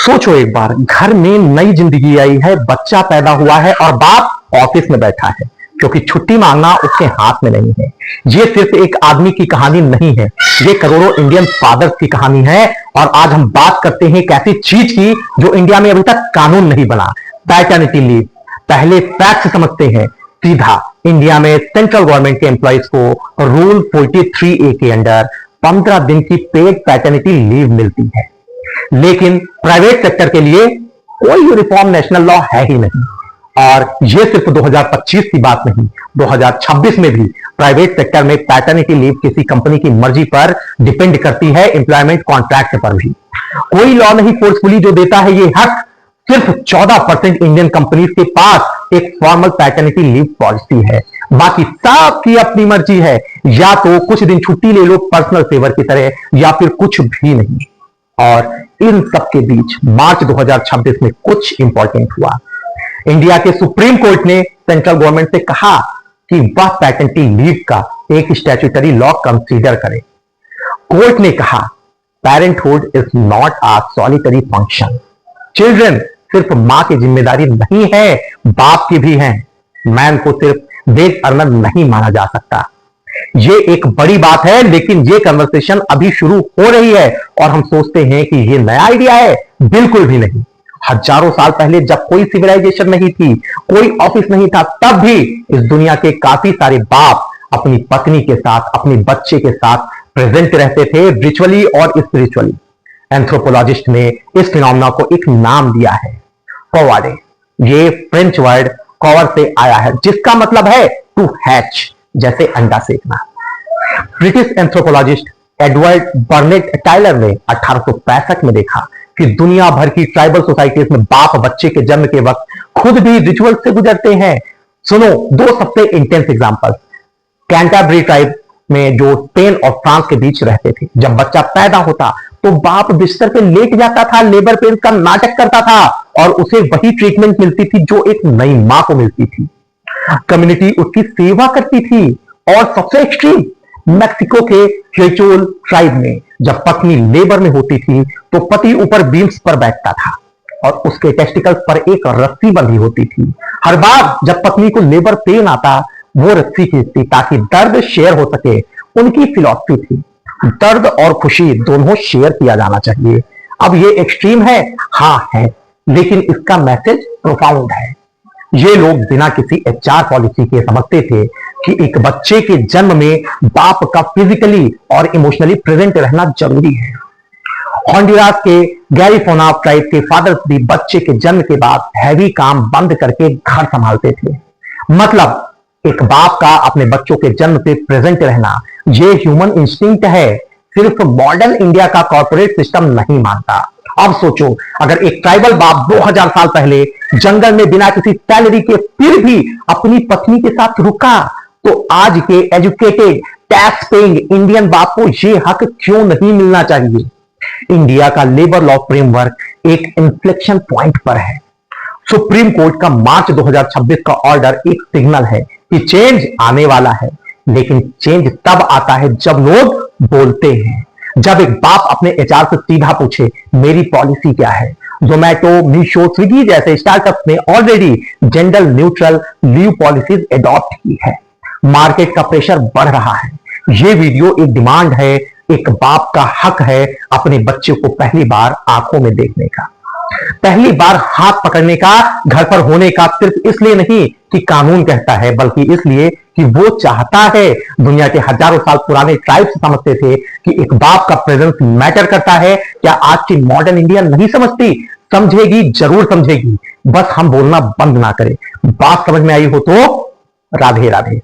सोचो एक बार, घर में नई जिंदगी आई है, बच्चा पैदा हुआ है और बाप ऑफिस में बैठा है क्योंकि छुट्टी मांगना उसके हाथ में नहीं है। ये सिर्फ एक आदमी की कहानी नहीं है, ये करोड़ों इंडियन फादर्स की कहानी है। और आज हम बात करते हैं एक ऐसी चीज की जो इंडिया में अभी तक कानून नहीं बना, पैटर्निटी लीव। पहले फैक्ट समझते हैं सीधा। इंडिया में सेंट्रल गवर्नमेंट के एम्प्लॉइज को रूल 43A के अंडर 15 दिन की पेड पैटर्निटी लीव मिलती है, लेकिन प्राइवेट सेक्टर के लिए कोई यूनिफॉर्म नेशनल लॉ है ही नहीं। और यह सिर्फ 2025 की बात नहीं, 2026 में भी प्राइवेट सेक्टर में पैटर्निटी लीव किसी कंपनी की मर्जी पर डिपेंड करती है, एम्प्लॉयमेंट कॉन्ट्रैक्ट पर भी। कोई लॉ नहीं फोर्सफुली जो देता है ये हक। सिर्फ 14% इंडियन कंपनीज के पास एक फॉर्मल पैटर्निटी लीव पॉलिसी है, बाकी सबकी अपनी मर्जी है। या तो कुछ दिन छुट्टी ले लो पर्सनल फेवर की तरह, या फिर कुछ भी नहीं। और इन सबके बीच मार्च 2026 में कुछ इंपॉर्टेंट हुआ। इंडिया के सुप्रीम कोर्ट ने सेंट्रल गवर्नमेंट से कहा कि वह पैटर्निटी लीव का एक स्टैट्यूटरी लॉ कंसीडर करे। कोर्ट ने कहा parenthood is not a solitary function. Children सिर्फ मां की जिम्मेदारी नहीं है, बाप की भी है। मैन को सिर्फ वेज अर्नर नहीं माना जा सकता। ये एक बड़ी बात है, लेकिन ये कन्वर्सेशन अभी शुरू हो रही है और हम सोचते हैं कि ये नया आइडिया है। बिल्कुल भी नहीं। हजारों साल पहले जब कोई सिविलाइजेशन नहीं थी, कोई ऑफिस नहीं था, तब भी इस दुनिया के काफी सारे बाप अपनी पत्नी के साथ, अपने बच्चे के साथ प्रेजेंट रहते थे, रिचुअली और स्पिरिचुअली। एंथ्रोपोलॉजिस्ट ने इस फिनोमेना को एक नाम दिया है, कोवाडे। ये फ्रेंच वर्ड कवर से आया है, जिसका मतलब है टू हैच, जैसे अंडा सेकना। British anthropologist Edward Burnett Tylor ने 1865 में देखा कि दुनिया भर की ट्राइबल सोसाइटीज में बाप बच्चे के जन्म के वक्त खुद भी रिचुअल से गुजरते हैं। सुनो दो सबसे इंटेंस एग्जांपल्स। कैंटरबरी ट्राइब में जो स्पेन और फ्रांस के बीच रहते थे, जब बच्चा पैदा होता तो बाप बिस्तर पे लेट जाता था, लेबर पेन का नाटक करता था और उसे वही ट्रीटमेंट मिलती थी जो एक नई मां को मिलती थी। कम्युनिटी उसकी सेवा करती थी। और सबसे एक्सट्रीम मैक्सिको के क्वेचोल ट्राइब में जब पत्नी लेबर में होती थी तो पति ऊपर बीम्स पर बैठता था और उसके टेस्टिकल्स पर एक रस्सी बंधी होती थी। हर बार जब पत्नी को लेबर पेन आता वो रस्सी खींचती ताकि दर्द शेयर हो सके। उनकी फिलॉसफी थी दर्द और खुशी दोनों शेयर किया जाना चाहिए। अब ये एक्सट्रीम है, हाँ है, लेकिन इसका मैसेज प्रोफाउंड है। ये लोग बिना किसी एचआर पॉलिसी के समझते थे कि एक बच्चे के जन्म में बाप का फिजिकली और इमोशनली प्रेजेंट रहना जरूरी है। हॉन्डुरास के गैरिफोना ट्राइब के फादर्स भी बच्चे के जन्म के बाद हैवी काम बंद करके घर संभालते थे। मतलब एक बाप का अपने बच्चों के जन्म पे प्रेजेंट रहना ये ह्यूमन इंस्टिंक्ट है, सिर्फ मॉडर्न इंडिया का कॉर्पोरेट सिस्टम नहीं मानता। अब सोचो अगर एक ट्राइबल बाप 2000 साल पहले जंगल में बिना किसी सैलरी के फिर भी अपनी पत्नी के साथ रुका, तो आज के एजुकेटेड टैक्स पेइंग इंडियन बाप को यह हक क्यों नहीं मिलना चाहिए? इंडिया का लेबर लॉ फ्रेमवर्क एक इन्फ्लेक्शन पॉइंट पर है। सुप्रीम कोर्ट का मार्च 2026 का ऑर्डर एक सिग्नल है कि चेंज आने वाला है, लेकिन चेंज तब आता है जब लोग बोलते हैं। जब एक बाप अपने एचआर से सीधा पूछे मेरी पॉलिसी क्या है। जोमेटो, मीशो, स्विगी जैसे स्टार्टअप ने already gender neutral leave policies adopt की है। मार्केट का प्रेशर बढ़ रहा है। ये वीडियो एक डिमांड है, एक बाप का हक है अपने बच्चे को पहली बार आंखों में देखने का, पहली बार हाथ पकड़ने का, घर पर होने का, सिर्फ इसलिए नहीं कि कानून कहता है, बल्कि इसलिए कि वो चाहता है। दुनिया के हजारों साल पुराने ट्राइब्स समझते थे कि एक बाप का प्रेजेंस मैटर करता है। क्या आज की मॉडर्न इंडिया नहीं समझती? समझेगी, जरूर समझेगी, बस हम बोलना बंद ना करें। बात समझ में आई हो तो राधे राधे।